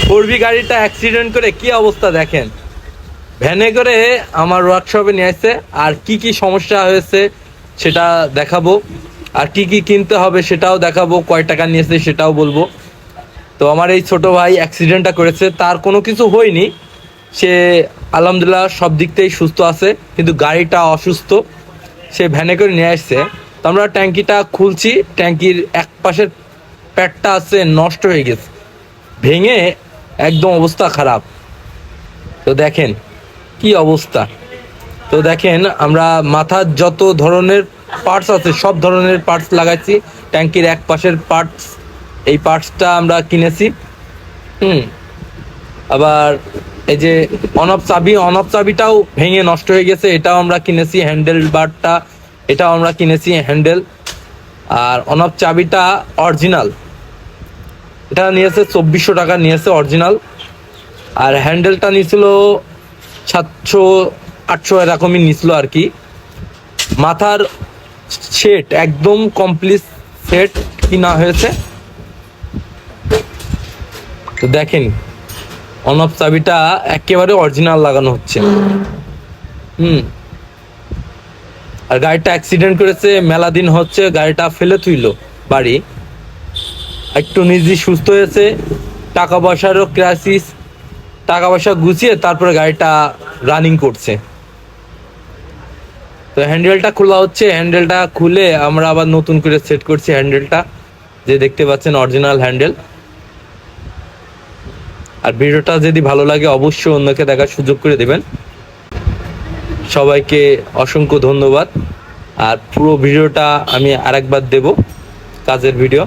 4V গাড়িটা accident করে কি অবস্থা দেখেন। ভ্যানে করে আমার ওয়ার্কশপে নিয়ে আসছে, আর কি কি সমস্যা হয়েছে সেটা দেখাবো, আর কি কি কিনতে হবে সেটাও দেখাবো, কয় টাকা নিয়েছে সেটাও বলবো। তো আমার এই ছোট ভাই অ্যাক্সিডেন্টটা করেছে, তার কোনো কিছু হয়নি, সে আলহামদুলিল্লাহ সব দিক থেকেই সুস্থ আছে, কিন্তু গাড়িটা অসুস্থ, সে ভ্যানে করে নিয়ে আসছে। তো আমরা ট্যাঙ্কিটা খুলছি, ট্যাঙ্কির এক পাশের প্যাডটা আছে নষ্ট হয়ে গেছে, ভেঙে একদম অবস্থা খারাপ। তো দেখেন কি অবস্থা। তো দেখেন আমরা মাথার যত ধরনের পার্টস আছে সব ধরনের পার্টস লাগাইছি, ট্যাঙ্কির এক পাশের পার্টস, এই পার্টসটা আমরা কিনেছি। আবার এই যে অন অফ চাবিটাও ভেঙে নষ্ট হয়ে গেছে, এটাও আমরা কিনেছি। হ্যান্ডেল বারটা এটাও আমরা কিনেছি, হ্যান্ডেল। আর অন অফ চাবিটা অরিজিনাল, এটা নিয়েছে 2400 টাকা নিয়েছে অরিজিনাল। আর হ্যান্ডেলটা নিয়েছিল 700-800 এরকমই নিছিল আর কি। মাথার সেট একদম কমপ্লিট সেট কিনা হয়েছে। তো দেখেন অন অফ চাবিটা একেবারে অরিজিনাল লাগানো হচ্ছে। আর গাড়িটা অ্যাক্সিডেন্ট করেছে মেলা দিন হচ্ছে, গাড়িটা ফেলে থুইলো বাড়ি, একটু নিজে সুস্থ হয়েছে, টাকা পয়সারও ক্রাইসিস, টাকা পয়সা গুছিয়ে তারপরে গাড়িটা রানিং করছে। তো হ্যান্ডেলটা খোলা হচ্ছে, হ্যান্ডেলটা খুলে আমরা আবার নতুন করে সেট করছি হ্যান্ডেলটা, যে দেখতে পাচ্ছেন অরিজিনাল হ্যান্ডেল। আর ভিডিওটা যদি ভালো লাগে অবশ্যই অন্যকে দেখার সুযোগ করে দেবেন। সবাইকে অসংখ্য ধন্যবাদ। আর পুরো ভিডিওটা আমি আরেকবার দেব, কাজের ভিডিও।